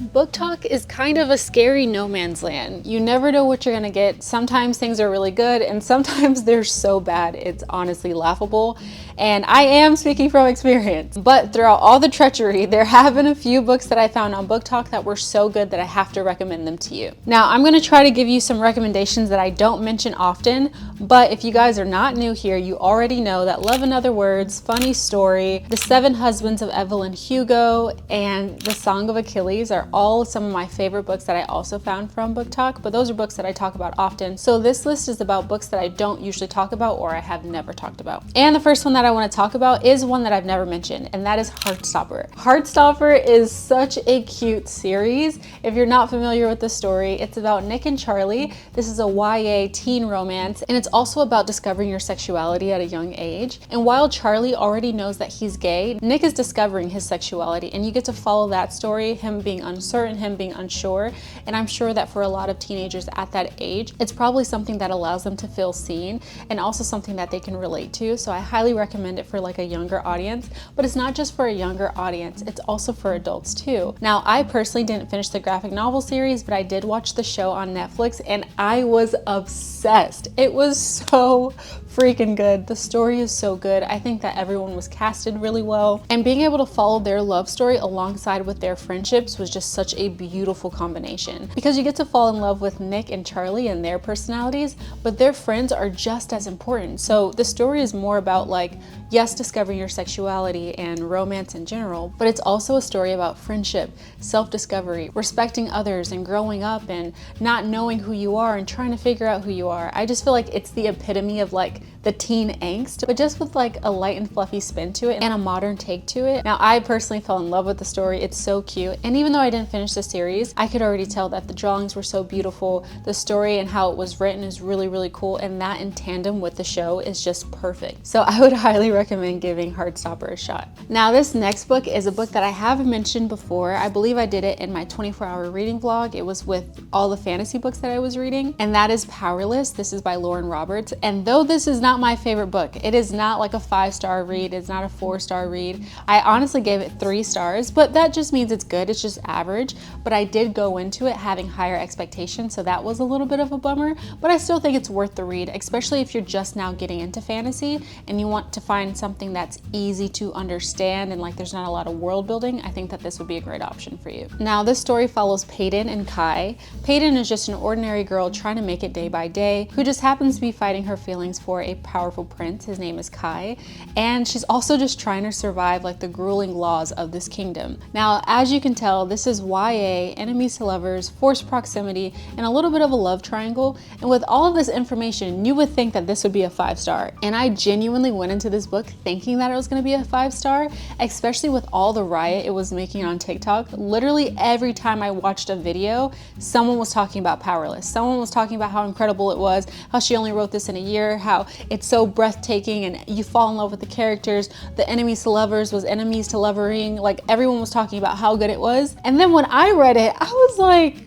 Booktok is kind of a scary no man's land. You never know what you're gonna get. Sometimes things are really good and sometimes they're so bad it's honestly laughable. And I am speaking from experience. But throughout all the treachery, there have been a few books that I found on Booktok that were so good that I have to recommend them to you. Now, I'm gonna try to give you some recommendations that I don't mention often, but if you guys are not new here, you already know that Love in Other Words, Funny Story, The Seven Husbands of Evelyn Hugo, and The Song of Achilles are all some of my favorite books that I also found from Booktok, but those are books that I talk about often. So this list is about books that I don't usually talk about or I have never talked about. And the first one that I want to talk about is one that I've never mentioned, and that is Heartstopper. Heartstopper is such a cute series. If you're not familiar with the story, it's about Nick and Charlie. This is a YA teen romance, and it's also about discovering your sexuality at a young age. And while Charlie already knows that he's gay, Nick is discovering his sexuality, and you get to follow that story, him being uncertain, him being unsure. And I'm sure that for a lot of teenagers at that age, it's probably something that allows them to feel seen and also something that they can relate to. So I highly recommend it for like a younger audience, but it's not just for a younger audience, it's also for adults too. Now, I personally didn't finish the graphic novel series, but I did watch the show on Netflix and I was obsessed. It was so freaking good. The story is so good. I think that everyone was casted really well, and being able to follow their love story alongside with their friendships was just such a beautiful combination, because you get to fall in love with Nick and Charlie and their personalities, but their friends are just as important. So the story is more about, like, yes, discovering your sexuality and romance in general, but it's also a story about friendship, self-discovery, respecting others, and growing up and not knowing who you are and trying to figure out who you are. I just feel like it's the epitome of like the teen angst, but just with like a light and fluffy spin to it and a modern take to it. Now, I personally fell in love with the story. It's so cute. And even though I didn't finish the series, I could already tell that the drawings were so beautiful. The story and how it was written is really, really cool. And that in tandem with the show is just perfect. So I would highly recommend giving Heartstopper a shot. Now, this next book is a book that I have mentioned before. I believe I did it in my 24-hour reading vlog. It was with all the fantasy books that I was reading, and that is Powerless. This is by Lauren Roberts. And though this is not my favorite book, it is not like a 5-star read. It's not a 4-star read. I honestly gave it 3 stars, but that just means it's good. It's just average. But I did go into it having higher expectations, so that was a little bit of a bummer, but I still think it's worth the read, especially if you're just now getting into fantasy and you want to find something that's easy to understand and like there's not a lot of world building. I think that this would be a great option for you. Now, this story follows Peyton and Kai. Peyton is just an ordinary girl trying to make it day by day, who just happens to be fighting her feelings for a powerful prince. His name is Kai, and she's also just trying to survive like the grueling laws of this kingdom. Now, as you can tell, this is YA, enemies to lovers, forced proximity, and a little bit of a love triangle. And with all of this information, you would think that this would be a 5-star. And I genuinely went into this book thinking that it was going to be a 5-star, especially with all the riot it was making on TikTok. Literally every time I watched a video, someone was talking about Powerless. Someone was talking about how incredible it was, how she only wrote this in a year, how it's so breathtaking and you fall in love with the characters. The enemies to lovers was enemies to lovering. Like, everyone was talking about how good it was. And then when I read it, I was like,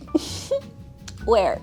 where?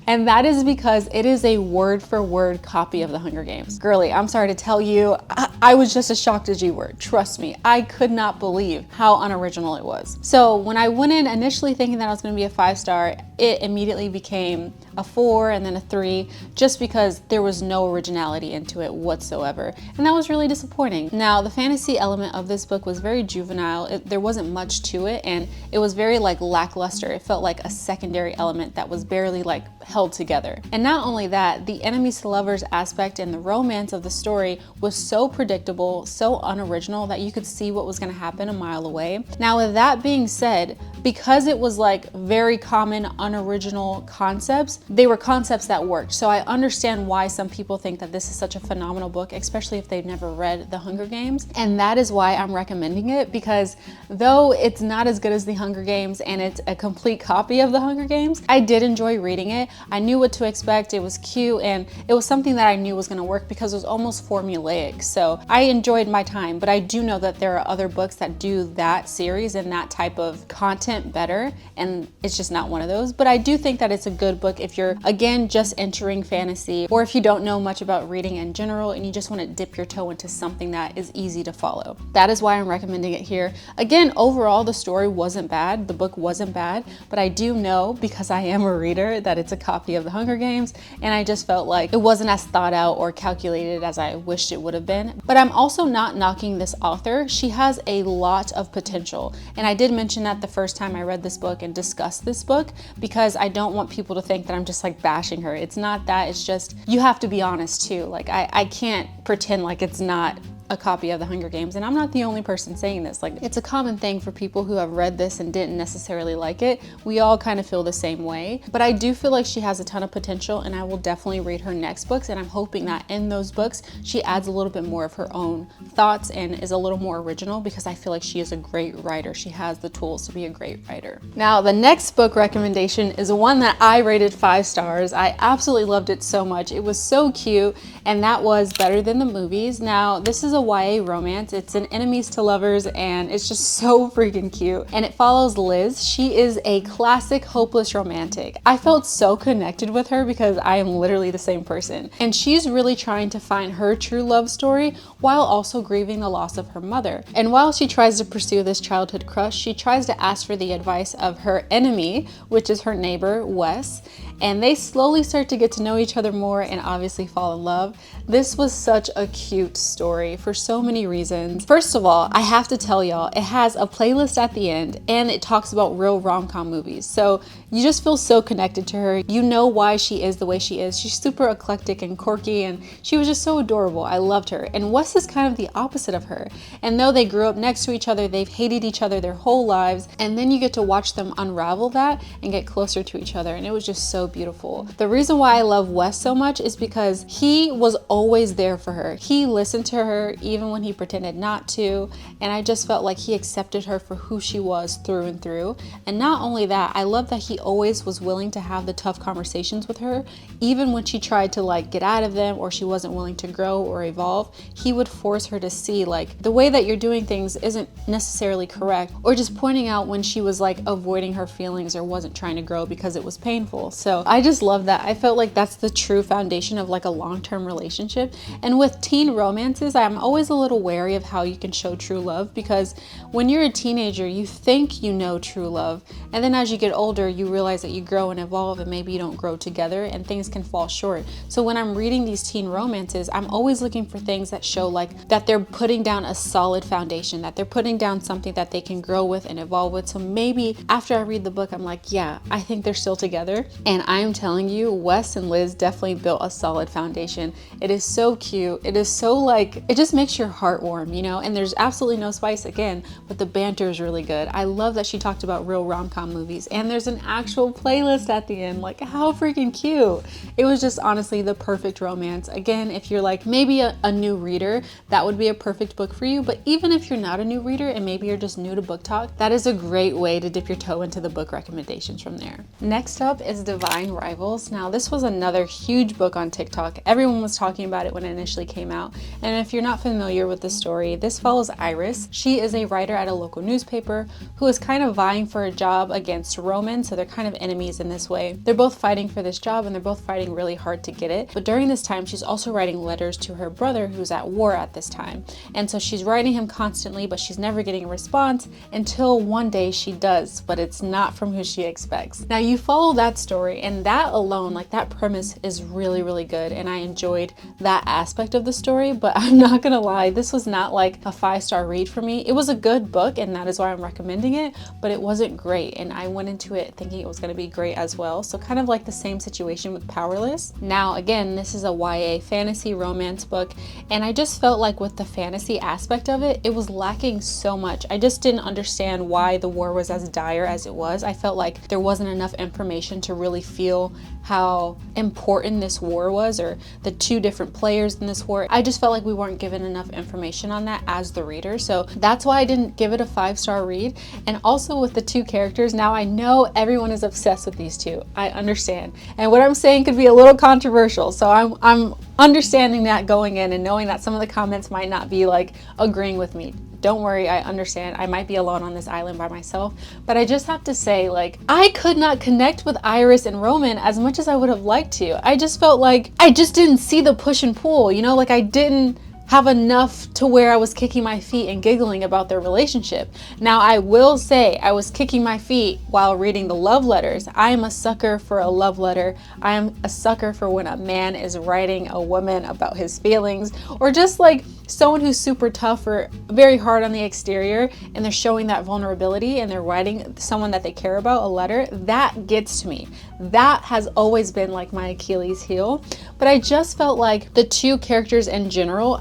And that is because it is a word-for-word copy of The Hunger Games. Girly, I'm sorry to tell you, I was just as shocked as you were. Trust me, I could not believe how unoriginal it was. So when I went in initially thinking that it was gonna be a 5-star, it immediately became a 4 and then a 3, just because there was no originality into it whatsoever. And that was really disappointing. Now, the fantasy element of this book was very juvenile. There wasn't much to it, and it was very like lackluster. It felt like a secondary element that was barely like held together. And not only that, the enemies to lovers aspect and the romance of the story was so predictable, so unoriginal that you could see what was going to happen a mile away. Now, with that being said, because it was like very common, unoriginal concepts, they were concepts that worked. So I understand why some people think that this is such a phenomenal book, especially if they've never read The Hunger Games. And that is why I'm recommending it, because though it's not as good as The Hunger Games and it's a complete copy of The Hunger Games, I did enjoy reading it. I knew what to expect. It was cute, and it was something that I knew was going to work because it was almost formulaic. So I enjoyed my time, but I do know that there are other books that do that series and that type of content better, and it's just not one of those. But I do think that it's a good book if you're, again, just entering fantasy, or if you don't know much about reading in general and you just want to dip your toe into something that is easy to follow. That is why I'm recommending it here. Again, overall, the story wasn't bad, the book wasn't bad, but I do know, because I am a reader, that it's a copy of The Hunger Games, and I just felt like it wasn't as thought out or calculated as I wished it would have been. But I'm also not knocking this author. She has a lot of potential, and I did mention that the first time I read this book and discussed this book, because I don't want people to think that I'm just like bashing her. It's not that, it's just you have to be honest too. Like I can't pretend like it's not a copy of The Hunger Games, and I'm not the only person saying this. Like, it's a common thing for people who have read this and didn't necessarily like it. We all kind of feel the same way, but I do feel like she has a ton of potential, and I will definitely read her next books, and I'm hoping that in those books she adds a little bit more of her own thoughts and is a little more original, because I feel like she is a great writer. She has the tools to be a great writer. Now, the next book recommendation is one that I rated 5 stars. I absolutely loved it so much. It was so cute, and that was Better Than the Movies. Now, this is a YA romance. It's an enemies to lovers, and it's just so freaking cute. And it follows Liz. She is a classic hopeless romantic. I felt so connected with her because I am literally the same person. And she's really trying to find her true love story while also grieving the loss of her mother. And while she tries to pursue this childhood crush, she tries to ask for the advice of her enemy, which is her neighbor, Wes. And they slowly start to get to know each other more and obviously fall in love. This was such a cute story for so many reasons. First of all, I have to tell y'all, it has a playlist at the end, and it talks about real rom-com movies. So you just feel so connected to her. You know why she is the way she is. She's super eclectic and quirky, and she was just so adorable. I loved her. And Wes is kind of the opposite of her. And though they grew up next to each other, they've hated each other their whole lives. And then you get to watch them unravel that and get closer to each other. And it was just so beautiful. The reason why I love Wes so much is because he was always there for her. He listened to her even when he pretended not to, and I just felt like he accepted her for who she was through and through. And not only that, I love that he always was willing to have the tough conversations with her, even when she tried to like get out of them or she wasn't willing to grow or evolve. He would force her to see like the way that you're doing things isn't necessarily correct, or just pointing out when she was like avoiding her feelings or wasn't trying to grow because it was painful. So I just love that. I felt like that's the true foundation of like a long-term relationship. And with teen romances, I'm always a little wary of how you can show true love, because when you're a teenager, you think you know true love, and then as you get older, you realize that you grow and evolve, and maybe you don't grow together, and things can fall short. So when I'm reading these teen romances, I'm always looking for things that show like that they're putting down a solid foundation, that they're putting down something that they can grow with and evolve with. So maybe after I read the book, I'm like, yeah, I think they're still together. And I am telling you, Wes and Liz definitely built a solid foundation. It is so cute. It is so like, it just makes your heart warm, you know? And there's absolutely no spice again, but the banter is really good. I love that she talked about real rom-com movies, and there's an actual playlist at the end. Like, how freaking cute. It was just honestly the perfect romance. Again, if you're like maybe a new reader, that would be a perfect book for you. But even if you're not a new reader and maybe you're just new to Booktok, that is a great way to dip your toe into the book recommendations from there. Next up is Divine Rivals. Now, this was another huge book on TikTok. Everyone was talking about it when it initially came out. And if you're not familiar with the story, this follows Iris. She is a writer at a local newspaper who is kind of vying for a job against Roman, so they're kind of enemies in this way. They're both fighting for this job, and they're both fighting really hard to get it. But during this time, she's also writing letters to her brother who's at war at this time. And so she's writing him constantly, but she's never getting a response until one day she does, but it's not from who she expects. Now, you follow that story, and that alone, like that premise is really, really good, and I enjoyed that aspect of the story. But I'm not gonna lie, this was not like a 5-star read for me. It was a good book, and that is why I'm recommending it, but it wasn't great, and I went into it thinking it was gonna be great as well. So kind of like the same situation with Powerless. Now, again, this is a YA fantasy romance book, and I just felt like with the fantasy aspect of it, it was lacking so much. I just didn't understand why the war was as dire as it was. I felt like there wasn't enough information to really feel how important this war was, or the two different players in this war. I just felt like we weren't given enough information on that as the reader. So that's why I didn't give it a 5-star read. And also with the two characters, now I know everyone is obsessed with these two. I understand. And what I'm saying could be a little controversial. So I'm understanding that going in and knowing that some of the comments might not be like agreeing with me. Don't worry, I understand. I might be alone on this island by myself, but I just have to say, like, I could not connect with Iris and Roman as much as I would have liked to. I just felt like I just didn't see the push and pull, you know, like I didn't have enough to where I was kicking my feet and giggling about their relationship. Now, I will say I was kicking my feet while reading the love letters. I am a sucker for a love letter. I am a sucker for when a man is writing a woman about his feelings, or just like someone who's super tough or very hard on the exterior and they're showing that vulnerability and they're writing someone that they care about a letter. That gets to me. That has always been like my Achilles heel. But I just felt like the two characters in general,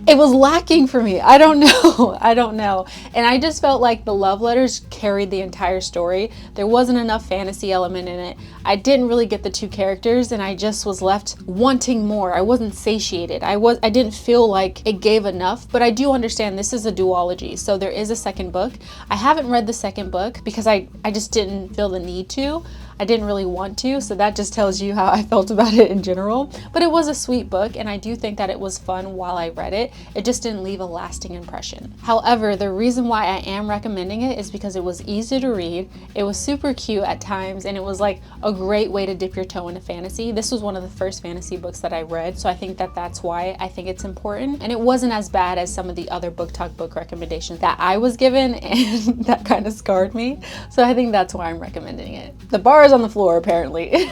it was lacking for me. I don't know. And I just felt like the love letters carried the entire story. There wasn't enough fantasy element in it. I didn't really get the two characters, and I just was left wanting more. I wasn't satiated. I didn't feel like it gave enough, but I do understand this is a duology. So there is a second book. I haven't read the second book because I just didn't feel the need to. I didn't really want to, so that just tells you how I felt about it in general. But it was a sweet book, and I do think that it was fun while I read it. It just didn't leave a lasting impression. However, the reason why I am recommending it is because it was easy to read, it was super cute at times, and it was like a great way to dip your toe into fantasy. This was one of the first fantasy books that I read, so I think that that's why I think it's important. And it wasn't as bad as some of the other Booktok book recommendations that I was given, and that kind of scarred me. So I think that's why I'm recommending it. The bar is on the floor, apparently.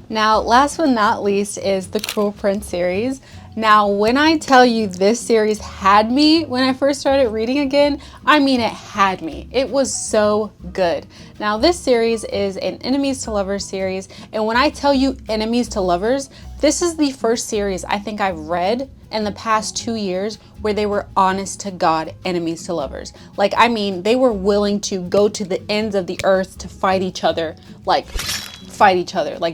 Now, last but not least is the Cruel Prince series. Now, when I tell you this series had me when I first started reading again, I mean it had me. It was so good. Now, this series is an enemies to lovers series, and when I tell you enemies to lovers, this is the first series I think I've read in the past 2 years where they were honest to God enemies to lovers. Like, I mean, they were willing to go to the ends of the earth to fight each other, like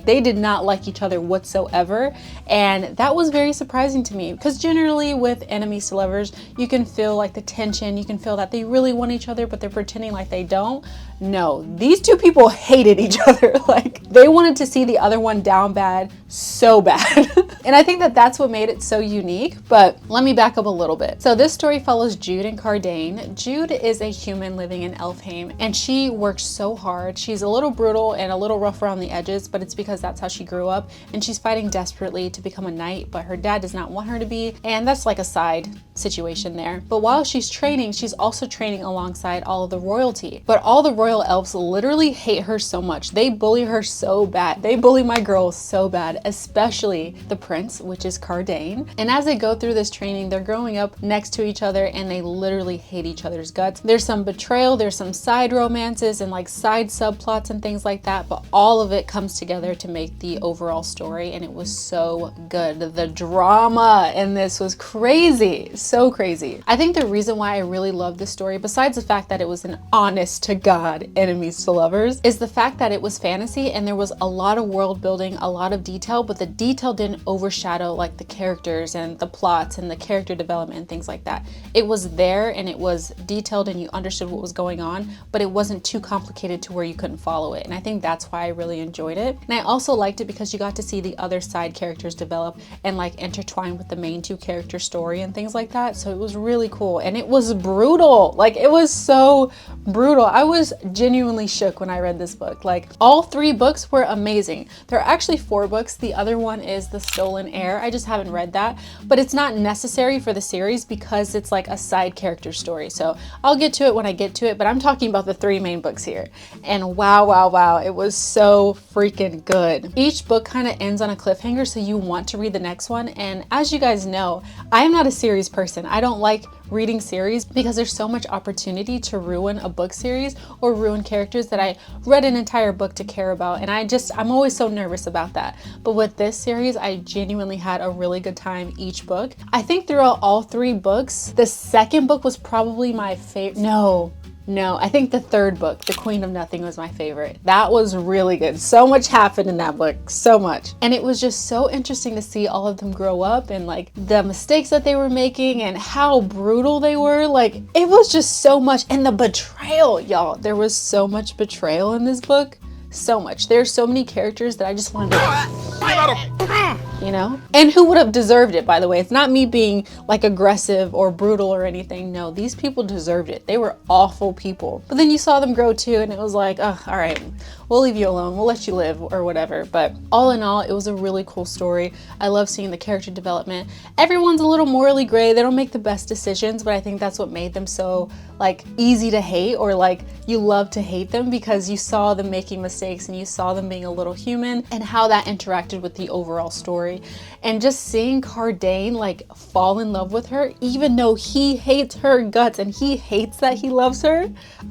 they did not like each other whatsoever. And that was very surprising to me, because generally with enemies to lovers, you can feel like the tension, you can feel that they really want each other but they're pretending like they don't. No, these two people hated each other. Like, they wanted to see the other one down bad, so bad. And I think that that's what made it so unique. But let me back up a little bit. So this story follows Jude and Cardane. Jude is a human living in Elfheim, and she works so hard. She's a little brutal and a little rough around the edges, but it's because that's how she grew up, and she's fighting desperately to become a knight, but her dad does not want her to be, and that's like a side situation there. But while she's training, she's also training alongside all of the royalty. But all the royal elves literally hate her so much. They bully her so bad. They bully my girl so bad, especially the prince, which is Cardane. And as they go through this training, they're growing up next to each other, and they literally hate each other's guts. There's some betrayal, there's some side romances and like side subplots and things like that, but all of it comes together to make the overall story, and it was so good. The drama in this was crazy, so crazy. I think the reason why I really love this story, besides the fact that it was an honest to God enemies to lovers, is the fact that it was fantasy and there was a lot of world building, a lot of detail, but the detail didn't overshadow like the characters and the plots and the character development and things like that. It was there and it was detailed and you understood what was going on, but it wasn't too complicated to where you couldn't follow it. And I think that's why I really enjoyed it. And I also liked it because you got to see the other side characters develop and like intertwine with the main two character story and things like that. So it was really cool, and it was brutal. Like, it was so brutal. I was genuinely shook when I read this book. Like, all 3 books were amazing. There are actually 4 books. The other one is The Stolen Heir. I just haven't read that, but it's not necessary for the series because it's like a side character story. So I'll get to it when I get to it, but I'm talking about the 3 main books here. And wow, it was so freaking good. Each book kind of ends on a cliffhanger, so you want to read the next one. And as you guys know, I am not a series person. I don't like reading series because there's so much opportunity to ruin a book series or ruin characters that I read an entire book to care about, and I'm always so nervous about that. But with this series, I genuinely had a really good time each book. I think throughout all 3 books, the second book was probably my favorite. No, No, I think the third book, The Queen of Nothing, was my favorite. That was really good. So much happened in that book, so much. And it was just so interesting to see all of them grow up and like the mistakes that they were making and how brutal they were. Like, it was just so much. And the betrayal, y'all. There was so much betrayal in this book. So much. There's so many characters that I just wanted to, you know? And who would have deserved it, by the way? It's not me being like aggressive or brutal or anything. No, these people deserved it. They were awful people. But then you saw them grow too, and it was like, oh, all right, we'll leave you alone. We'll let you live or whatever. But all in all, it was a really cool story. I love seeing the character development. Everyone's a little morally gray. They don't make the best decisions, but I think that's what made them so like easy to hate, or like you love to hate them because you saw them making mistakes and you saw them being a little human and how that interacted with the overall story. And just seeing Cardane like fall in love with her, even though he hates her guts and he hates that he loves her.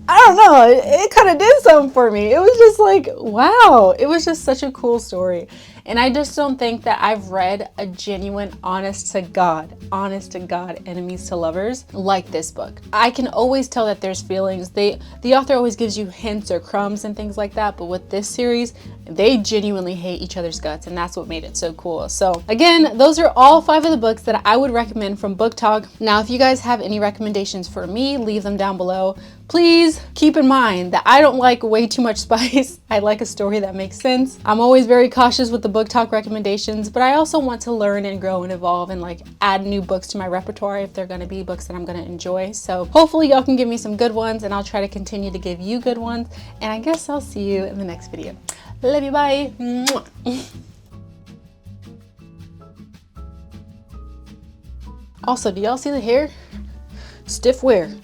I don't know, it kind of did something for me. It was just like, wow, it was just such a cool story. And I just don't think that I've read a genuine, honest to God, enemies to lovers like this book. I can always tell that there's feelings. The author always gives you hints or crumbs and things like that. But with this series, they genuinely hate each other's guts, and that's what made it so cool. So again, those are all 5 of the books that I would recommend from Booktok. Now, if you guys have any recommendations for me, leave them down below. Please keep in mind that I don't like way too much spice. I like a story that makes sense. I'm always very cautious with the Booktok recommendations, but I also want to learn and grow and evolve and like add new books to my repertoire if they're gonna be books that I'm gonna enjoy. So hopefully y'all can give me some good ones, and I'll try to continue to give you good ones. And I guess I'll see you in the next video. Love you, bye. Also, do y'all see the hair? Stiff wear.